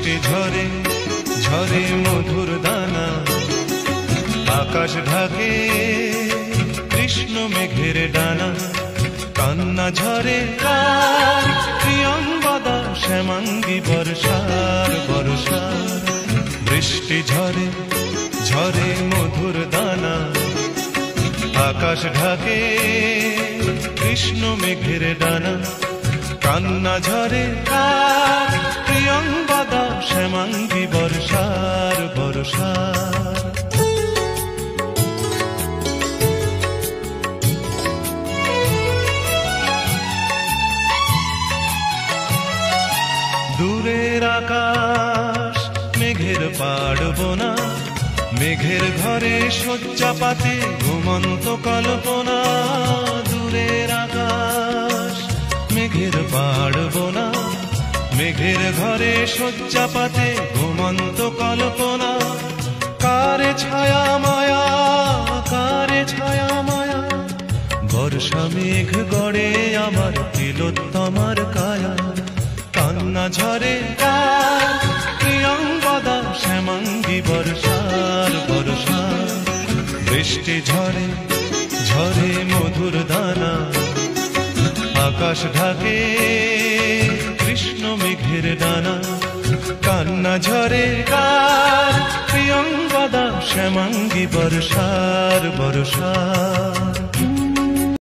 বৃষ্টি ঝরে ঝরে মধুর দানা, আকাশ ঢাকে কৃষ্ণ মেঘের ডানা। কান্না ঝরে কার প্রিয়ঙ্গদা শ্যামাঙ্গী বর্ষার বর্ষার। বৃষ্টি ঝরে ঝরে মধুর দানা, আকাশ ঢাকে কৃষ্ণ মেঘের ডানা। কান্না ঝরে কার প্রিয়ঙ্গদা শ্যামাঙ্গী বর্ষার বর্ষার। দূরের আকাশ মেঘের পাড়বনা, মেঘের ঘরে শয্যা পাতে ঘুমন্ত কল্পনা। দূরের আকাশ মেঘের পাড়বনা, মেঘের ঘরে শয্যা পাতে ঘুমন্ত কল্পনা। কারে ছায়া মায়া, কারে ছায়া মায়া, বর্ষা মেঘ গড়ে আমার তিলোত্তমার কায়া। কান্না ঝরে কার প্রিয়ঙ্গদা শ্যামাঙ্গী বর্ষার বর্ষার। বৃষ্টি ঝরে ঝরে মধুর দানা, আকাশ ঢাকে কৃষ্ণ মেঘের ডানা। কান্না ঝরে কার প্রিয়ঙ্গদা শ্যামাঙ্গী বর্ষার বর্ষার।